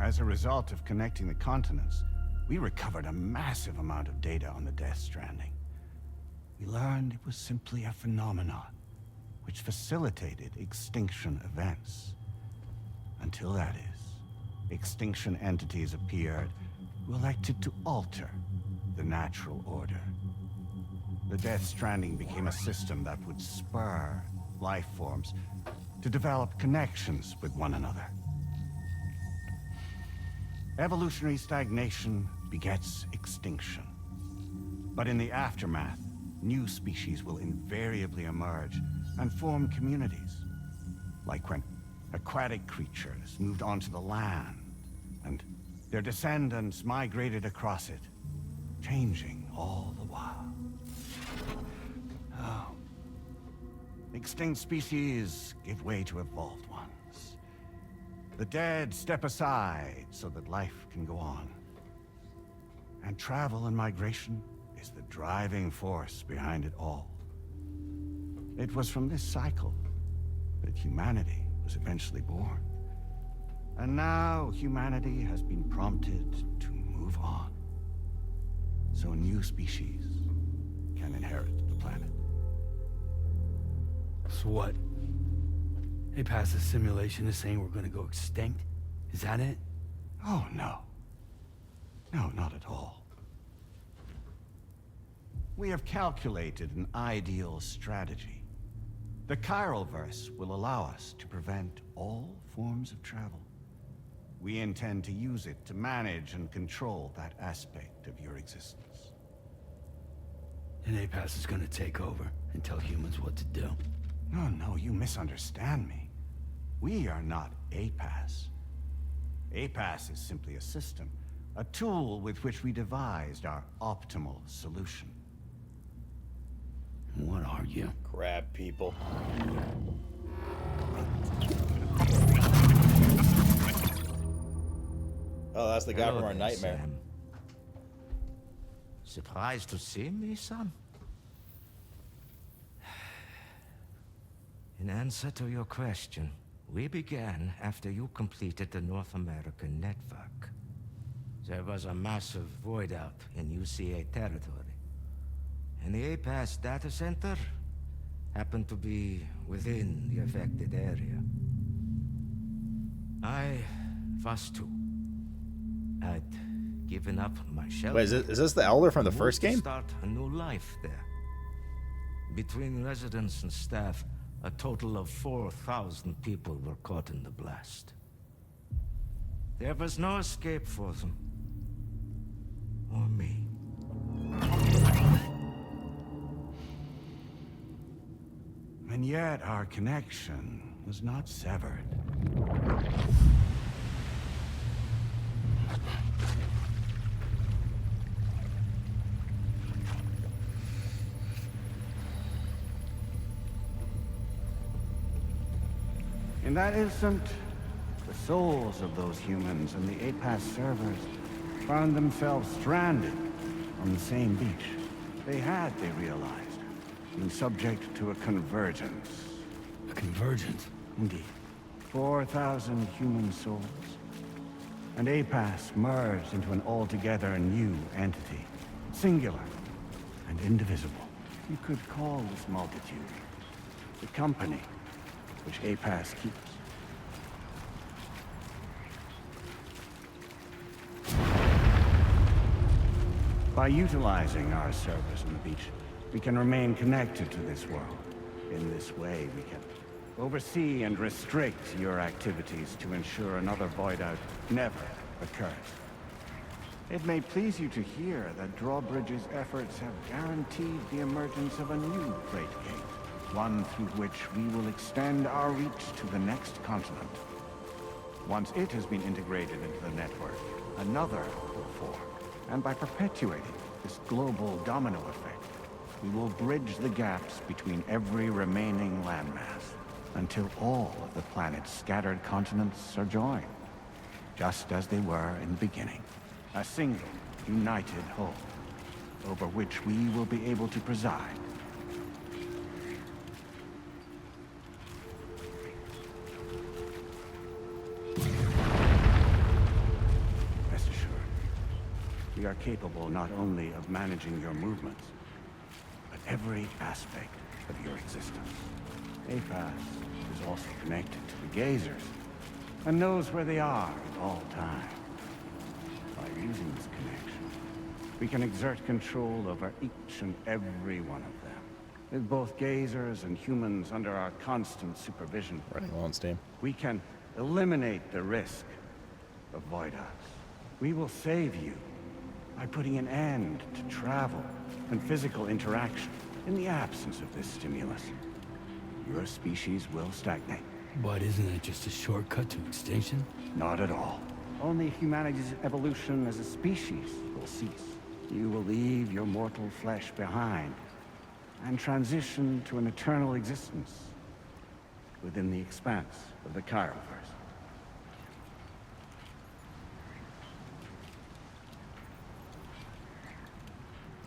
As a result of connecting the continents, we recovered a massive amount of data on the Death Stranding. We learned it was simply a phenomenon which facilitated extinction events. Until that is, extinction entities appeared who elected to alter the natural order. The Death Stranding became a system that would spur life forms to develop connections with one another. Evolutionary stagnation begets extinction. But in the aftermath, new species will invariably emerge and form communities. Like when aquatic creatures moved onto the land, and their descendants migrated across it, changing all the while. Oh. Extinct species give way to evolved ones. The dead step aside so that life can go on. And travel and migration is the driving force behind it all. It was from this cycle that humanity was eventually born. And now humanity has been prompted to move on. So new species can inherit the planet. So what? They passed a simulation is saying we're gonna go extinct? Is that it? Oh, no. No, not at all. We have calculated an ideal strategy. The Chiralverse will allow us to prevent all forms of travel. We intend to use it to manage and control that aspect of your existence. And APAS is gonna take over and tell humans what to do. No, you misunderstand me. We are not APAS. APAS is simply a system, a tool with which we devised our optimal solution. What are you? Crab people. Oh, that's the guy from our nightmare. Sam. Surprised to see me, son? In answer to your question, we began after you completed the North American network. There was a massive void out in UCA territory. And the APAS data center happened to be within the affected area. I was too. I'd given up my shelter. Wait, is this the Elder from the first game? Start a new life there. Between residents and staff, a total of 4,000 people were caught in the blast. There was no escape for them. Or me. And yet our connection was not severed. In that instant, the souls of those humans and the APAS servers found themselves stranded on the same beach. They realized, been subject to a convergence. A convergence? Indeed. 4,000 human souls. And APAS merged into an altogether new entity. Singular and indivisible. You could call this multitude the company which APAS keeps. By utilizing our servers on the beach, we can remain connected to this world. In this way, we can oversee and restrict your activities to ensure another void out never occurs. It may please you to hear that Drawbridge's efforts have guaranteed the emergence of a new Great Gate, one through which we will extend our reach to the next continent. Once it has been integrated into the network, another will form. And by perpetuating this global domino effect, we will bridge the gaps between every remaining landmass until all of the planet's scattered continents are joined, just as they were in the beginning. A single, united whole, over which we will be able to preside. are capable not only of managing your movements, but every aspect of your existence. APAS is also connected to the gazers, and knows where they are at all times. By using this connection, we can exert control over each and every one of them. With both gazers and humans under our constant supervision, Running low on Steam. we can eliminate the risk of void ops. We will save you by putting an end to travel and physical interaction. In the absence of this stimulus, your species will stagnate. But isn't it just a shortcut to extinction? Not at all. Only humanity's evolution as a species will cease. You will leave your mortal flesh behind and transition to an eternal existence within the expanse of the Chiroverse.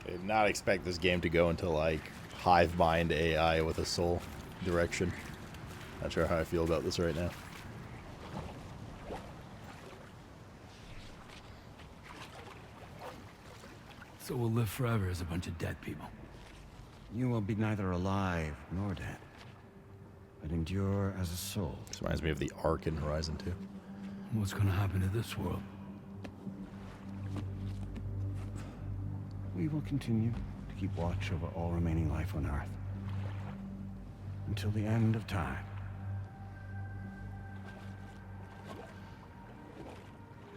I did not expect this game to go into like hive mind AI with a soul direction. Not sure how I feel about this right now. So we'll live forever as a bunch of dead people. You will be neither alive nor dead, but endure as a soul. This reminds me of the Ark in Horizon 2. What's gonna happen to this world? We will continue to keep watch over all remaining life on Earth until the end of time.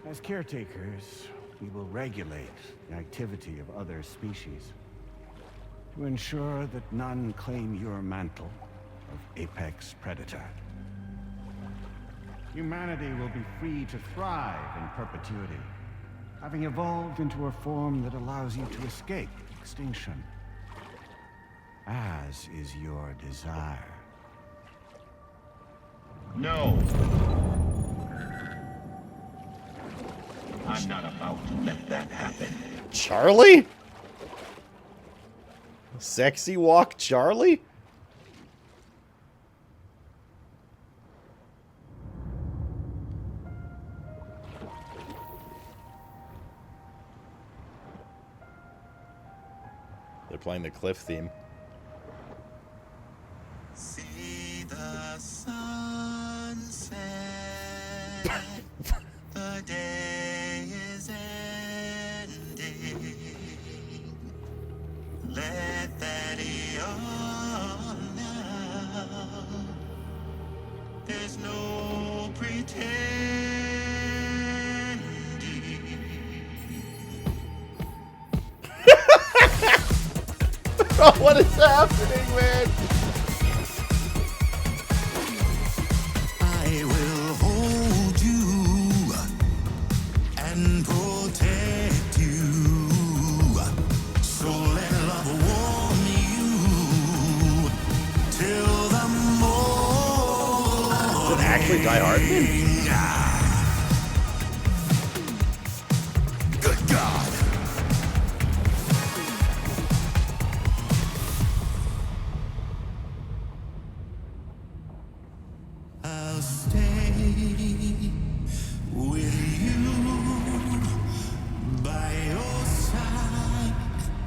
As caretakers, we will regulate the activity of other species to ensure that none claim your mantle of apex predator. Humanity will be free to thrive in perpetuity, having evolved into a form that allows you to escape extinction, as is your desire. No. I'm not about to let that happen. Charlie? Sexy walk Charlie? They're playing the Cliff theme. See the sunset. The day is ending. Let that yawn now. There's no pretending. Oh, what is happening, man? I will hold you and protect you. So let love warm you till the morning. Is it actually Die Hard? Good God. I'll stay with you by your side.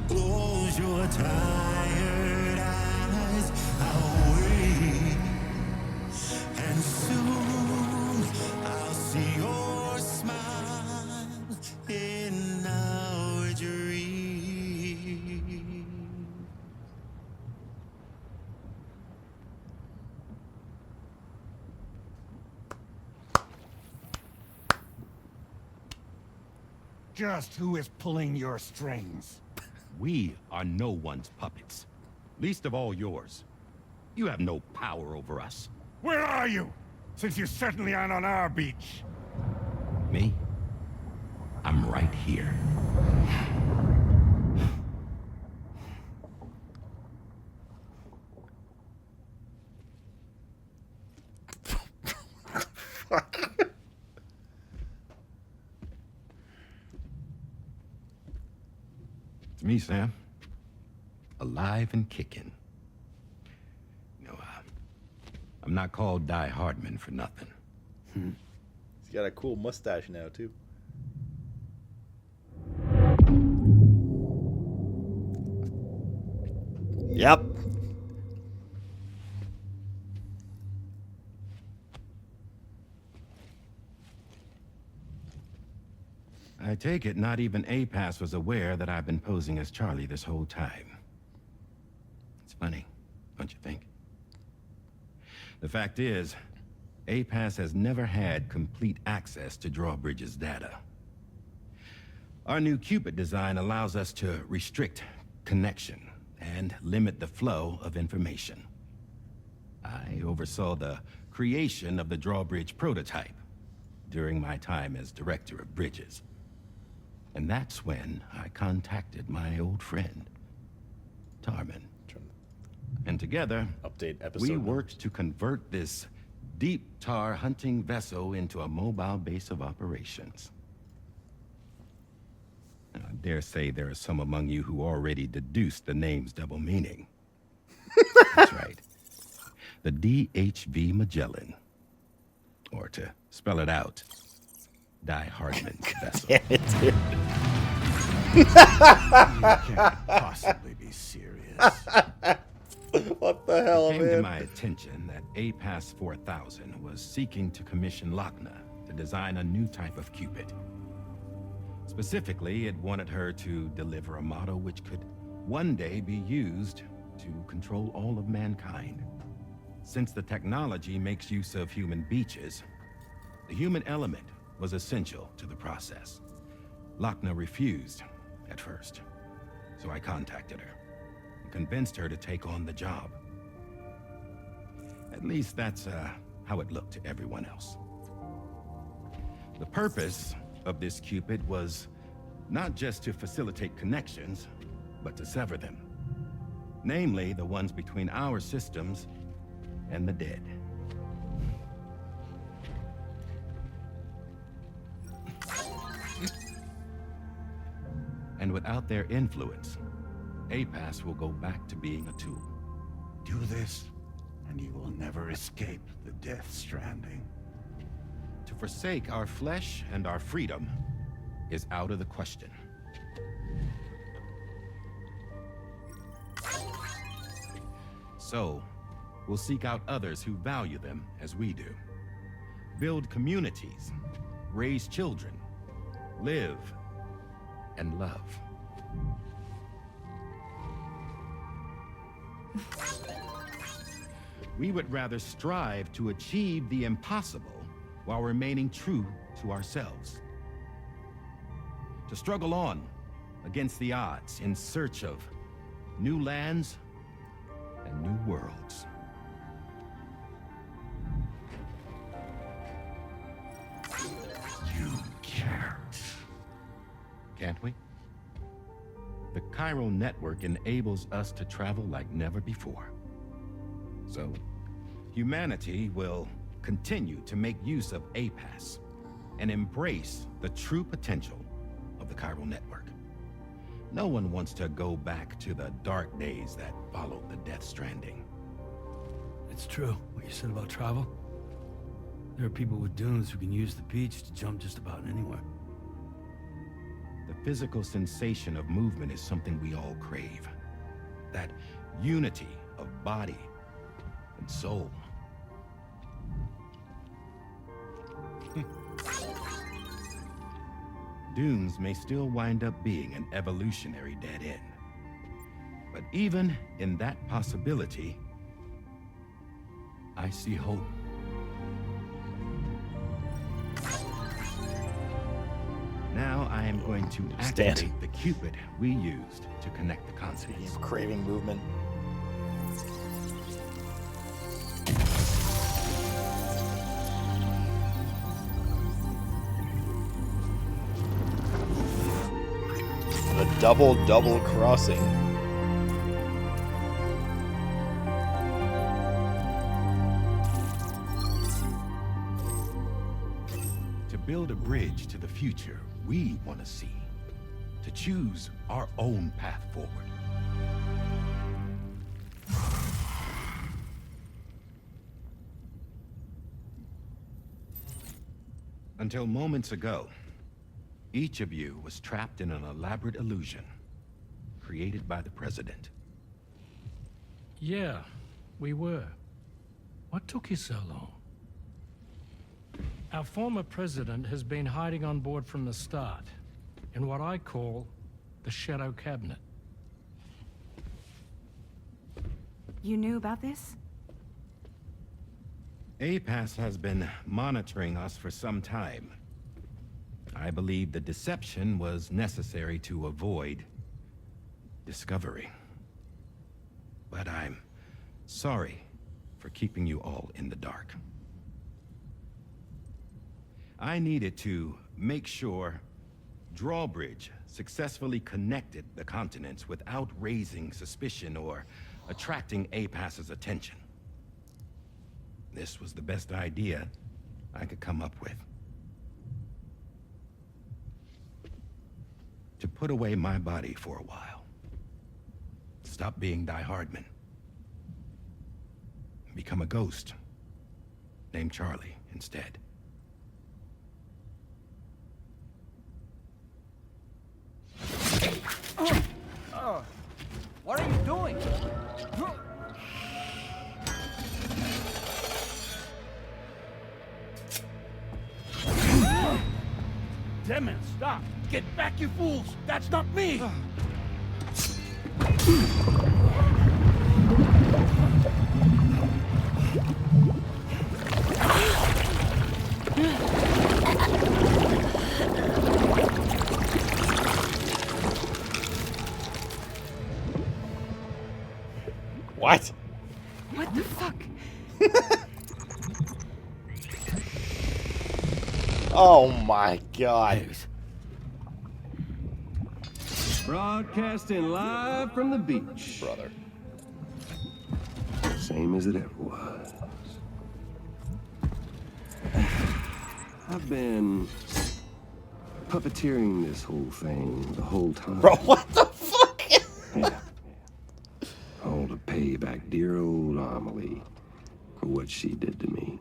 Close your tired eyes. I'll wait, and soon I'll see your smile in our dream. Just who is pulling your strings? We are no one's puppets. Least of all yours. You have no power over us. Where are you? Since you certainly aren't on our beach. Me? I'm right here. It's me, Sam. Alive and kicking. No, I'm not called Die Hardman for nothing. He's got a cool mustache now, too. Yep. I take it not even APAS was aware that I've been posing as Charlie this whole time. It's funny, don't you think? The fact is, APAS has never had complete access to Drawbridge's data. Our new Cupid design allows us to restrict connection and limit the flow of information. I oversaw the creation of the Drawbridge prototype during my time as director of bridges. And that's when I contacted my old friend, Tarman. And together, Update episode we numbers. worked to convert this deep tar hunting vessel into a mobile base of operations. I dare say there are some among you who already deduced the name's double meaning. That's right. The DHV Magellan. Or to spell it out, Die Hardman's vessel. Damn it, dude. You can't possibly be serious. What the hell, It came to man? my attention that APAS 4000 was seeking to commission Lochna to design a new type of Cupid. Specifically, it wanted her to deliver a model which could one day be used to control all of mankind. Since the technology makes use of human beaches, the human element was essential to the process. Lochna refused at first, so I contacted her and convinced her to take on the job. At least that's how it looked to everyone else. The purpose of this Cupid was not just to facilitate connections, but to sever them. Namely, the ones between our systems and the dead. And without their influence, APAS will go back to being a tool. Do this, and you will never escape the death stranding. To forsake our flesh and our freedom is out of the question. So, we'll seek out others who value them as we do. Build communities, raise children, live, and love. We would rather strive to achieve the impossible while remaining true to ourselves. To struggle on against the odds in search of new lands and new worlds. You can't. Can't we? The chiral network enables us to travel like never before. So, humanity will continue to make use of APAS and embrace the true potential of the chiral network. No one wants to go back to the dark days that followed the Death Stranding. It's true, what you said about travel. There are people with dunes who can use the beach to jump just about anywhere. The physical sensation of movement is something we all crave. That unity of body and soul. Dunes may still wind up being an evolutionary dead end. But even in that possibility, I see hope. Now I am going to activate the Cupid we used to connect the continents. He's craving movement. The double crossing. To build a bridge to the future we want to see. To choose our own path forward. Until moments ago, each of you was trapped in an elaborate illusion created by the President. Yeah, we were. What took you so long? Our former president has been hiding on board from the start, in what I call the Shadow Cabinet. You knew about this? APAS has been monitoring us for some time. I believe the deception was necessary to avoid discovery. But I'm sorry for keeping you all in the dark. I needed to make sure Drawbridge successfully connected the continents without raising suspicion or attracting APAS's attention. This was the best idea I could come up with. To put away my body for a while. Stop being Die Hardman. Become a ghost. Named Charlie instead. What are you doing? Damn man, stop! Get back, you fools! That's not me! What? What the fuck? Oh my god. Broadcasting live from the beach. Brother. Same as it ever was. I've been puppeteering this whole thing the whole time. Bro, what the fuck? Yeah. All to pay back dear old Amelie for what she did to me.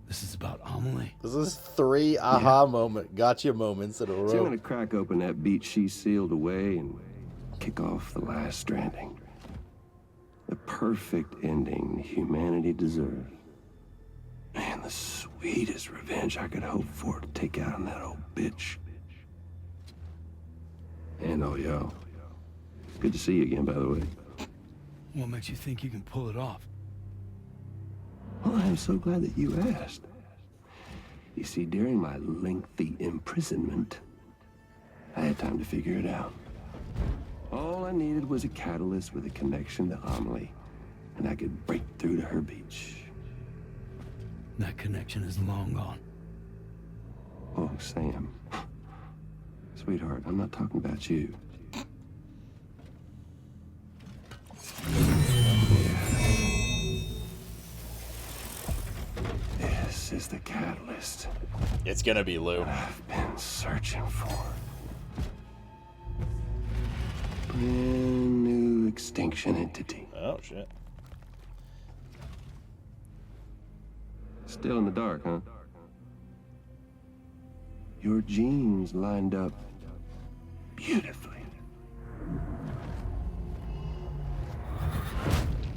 This is about Amelie. This is 3 aha moment, gotcha moments in a row. So I'm gonna crack open that beach she sealed away and kick off the last Stranding. The perfect ending humanity deserves. Man, the sweetest revenge I could hope for to take out on that old bitch. And all y'all. Good to see you again, by the way. What makes you think you can pull it off? Well, I'm so glad that you asked. You see, during my lengthy imprisonment, I had time to figure it out. All I needed was a catalyst with a connection to Amelie, and I could break through to her beach. That connection is long gone. Oh, Sam. Sweetheart, I'm not talking about you. This is the catalyst It's gonna be Lou. I've been searching for. Brand new extinction entity. Oh shit. Still in the dark, huh? Your genes lined up beautifully.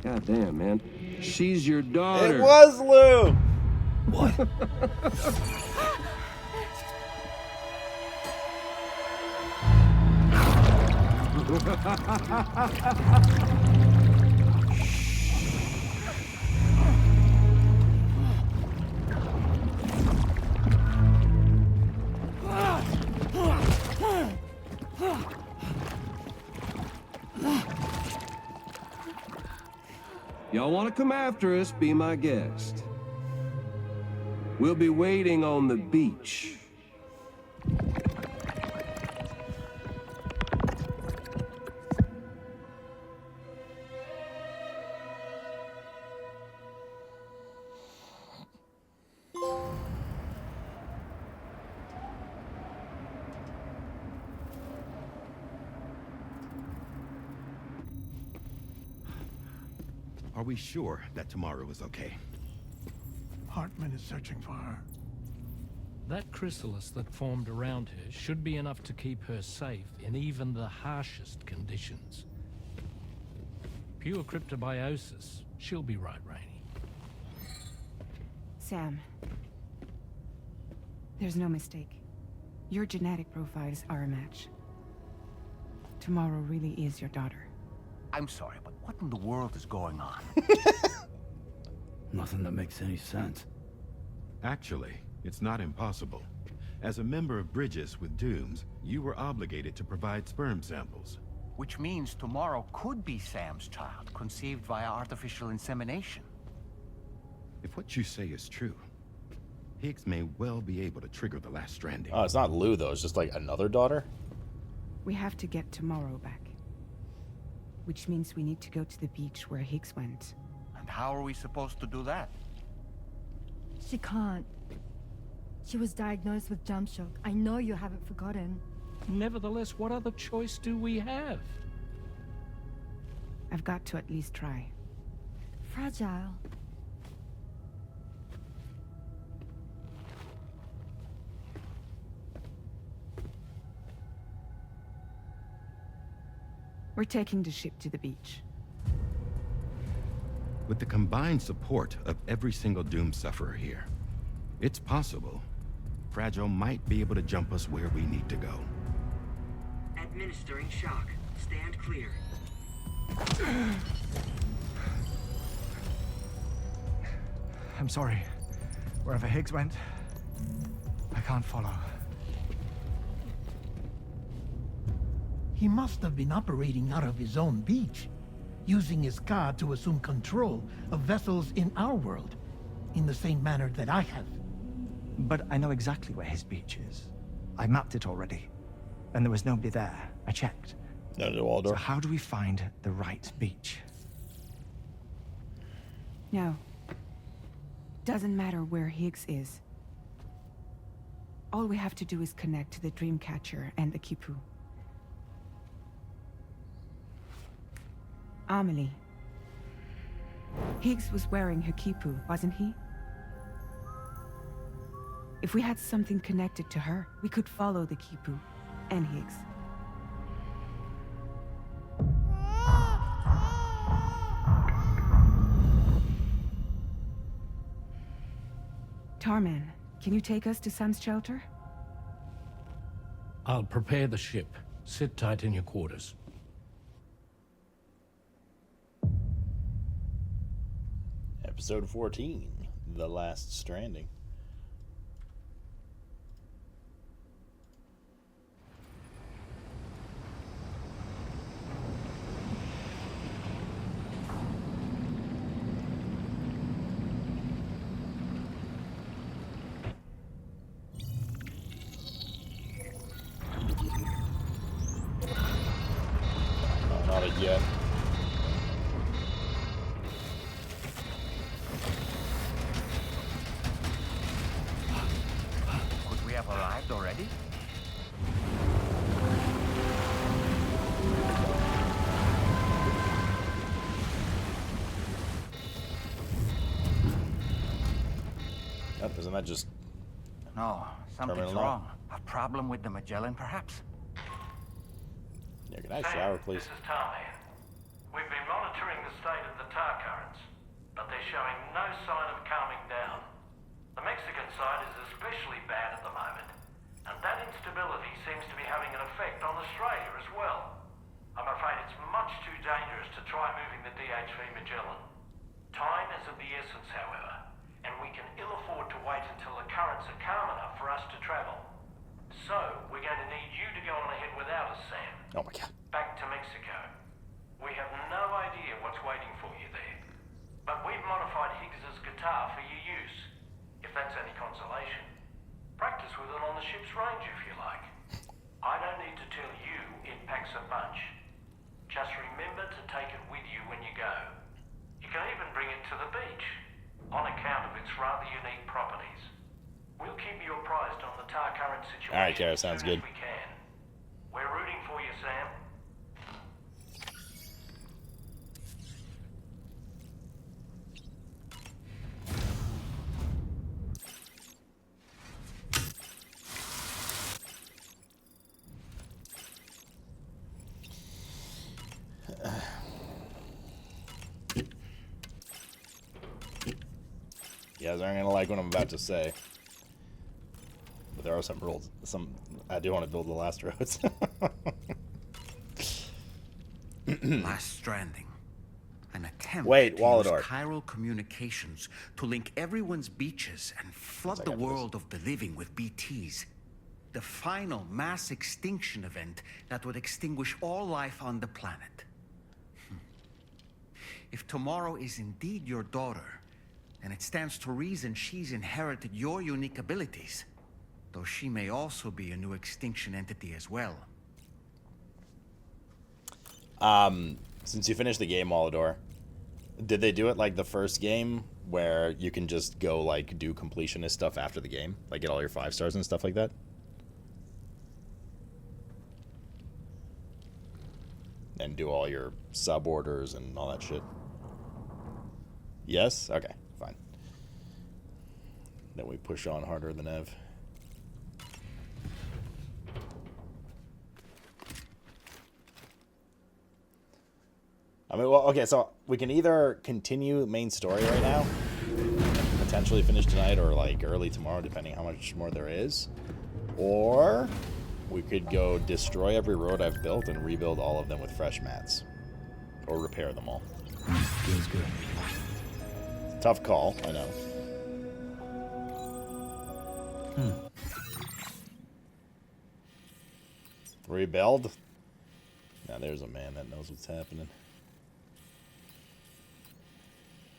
God damn, man. She's your daughter. It was Lou! What? Y'all want to come after us, be my guest. We'll be waiting on the beach. Are we sure that tomorrow is okay? Hartman is searching for her. That chrysalis that formed around her should be enough to keep her safe in even the harshest conditions. Pure cryptobiosis. She'll be right, Rainey. Sam. There's no mistake. Your genetic profiles are a match. Tomorrow really is your daughter. I'm sorry, but what in the world is going on? Nothing that makes any sense. Actually, it's not impossible. As a member of Bridges with Dooms, you were obligated to provide sperm samples. Which means tomorrow could be Sam's child, conceived via artificial insemination. If what you say is true, Higgs may well be able to trigger the last Stranding. Oh, it's not Lou, though. It's just like another daughter? We have to get Tomorrow back. Which means we need to go to the beach where Higgs went. And how are we supposed to do that? She can't. She was diagnosed with jump shock. I know you haven't forgotten. Nevertheless, what other choice do we have? I've got to at least try. Fragile. We're taking the ship to the beach. With the combined support of every single Doom sufferer here, it's possible Fragile might be able to jump us where we need to go. Administering shock. Stand clear. I'm sorry. Wherever Higgs went, I can't follow. He must have been operating out of his own beach, using his car to assume control of vessels in our world, in the same manner that I have. But I know exactly where his beach is. I mapped it already, and there was nobody there. I checked. No, no, Waldo. So how do we find the right beach? No. Doesn't matter where Higgs is. All we have to do is connect to the Dreamcatcher and the Kipu. Amelie. Higgs was wearing her Kipu, wasn't he? If we had something connected to her, we could follow the Kipu and Higgs. Tarman, can you take us to Sam's shelter? I'll prepare the ship. Sit tight in your quarters. Episode 14, The Last Stranding. No, not yet. Could we have arrived already? Oh, isn't that just... No, something's Terminal wrong. A problem with the Magellan, perhaps? Yeah, can I shower, please? This is Tommy. We've been monitoring the state of the tar currents, but they're showing no sign of calming down. The Mexican side is especially bad at the moment, and that instability seems to be having an effect on Australia as well. I'm afraid it's much too dangerous to try moving the DHV Magellan. Time is of the essence, however, and we can ill afford to wait until the currents are calm enough for us to travel. So, we're going to need you to go on ahead without us, Sam. Oh my god. Back to Mexico. We have no idea what's waiting for you there. But we've modified Higgs's guitar for your use, if that's any consolation. Practice with it on the ship's range if you like. I don't need to tell you it packs a punch. Just remember to take it with you when you go. You can even bring it to the beach, on account of its rather unique properties. We'll keep you apprised on the tar current situation. All right, Kara, sounds good. As we can. We're rooting for you, Sam. You guys aren't gonna like what I'm about to say. But there are some rules. I do want to build the last roads. Last Stranding. An attempt Wait, to Wallador. use chiral communications to link everyone's beaches and flood the world of the living with BTs. The final mass extinction event that would extinguish all life on the planet. If tomorrow is indeed your daughter, then it stands to reason she's inherited your unique abilities, though she may also be a new extinction entity as well. Since you finished the game, Wallador, did they do it like the first game where you can just go like do completionist stuff after the game? Like get all your 5 stars and stuff like that? And do all your sub orders and all that shit? Yes? Okay, fine. Then we push on harder than ever. I mean, well, okay, so we can either continue main story right now, potentially finish tonight, or like early tomorrow, depending how much more there is. Or we could go destroy every road I've built and rebuild all of them with fresh mats. Or repair them all. Feels good. Tough call, I know. Rebuild? Now there's a man that knows what's happening.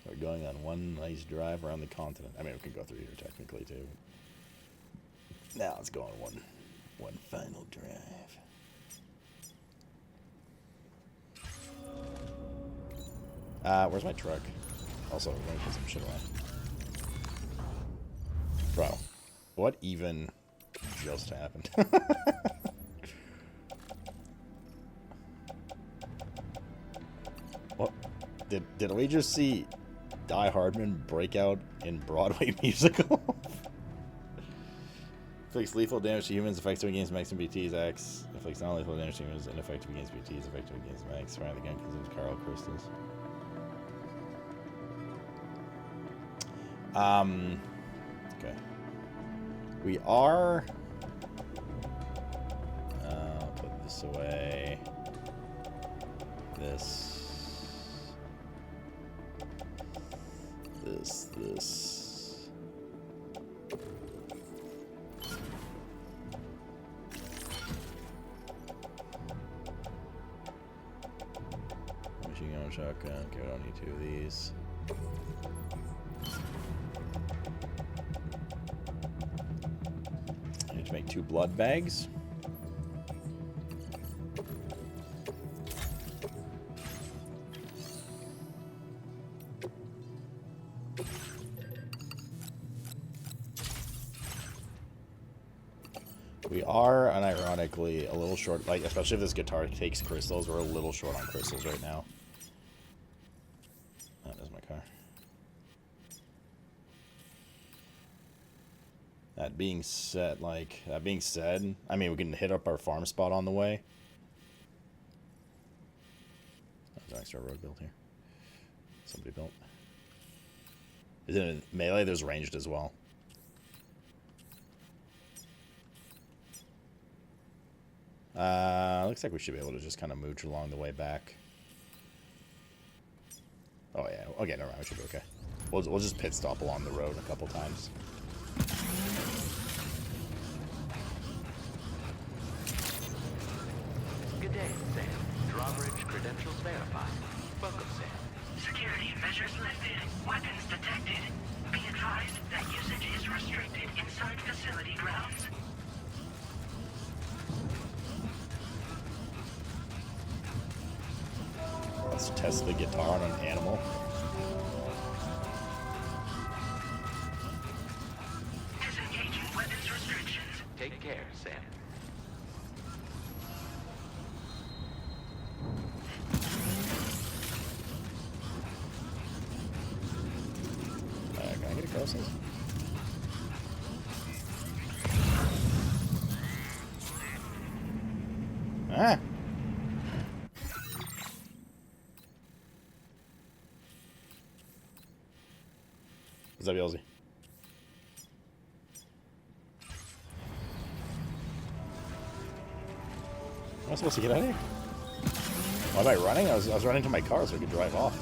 We're going on one nice drive around the continent. I mean, we could go through here technically too. Now let's go on one final drive. Where's my truck? Also, let me put some shit away. Bro, what even just happened? What? Did we just see Die Hardman break out in Broadway musical? Inflicts lethal damage to humans, effective against max and BTs, X. Inflicts non-lethal damage to humans, ineffective against BTs, effective against max. Fire the gun consumes chiral crystals. Okay. We are... I'll put this away. This. Machine gun, shotgun. Okay, we don't need 2 of these. I need to make 2 blood bags. We are, unironically, a little short, like, especially if this guitar takes crystals, we're a little short on crystals right now. Oh, there's my car. That being said, I mean, we can hit up our farm spot on the way. There's an extra road built here. Somebody built. Is it in melee? There's ranged as well. Looks like we should be able to just kind of mooch along the way back. Oh yeah, okay, never mind, we should be okay. We'll just pit stop along the road a couple times. Good day, Sam. Drawbridge credentials verified. Welcome, Sam. Security measures lifted. Weapons detected. Be advised that usage is restricted inside facility grounds. Let's test the guitar on an animal. Disengaging weapons restrictions. Take care, Sam. Can I get across this? Ah! What's up, Yossi? Am I supposed to get out of here? Oh, am I running? I was running to my car so I could drive off.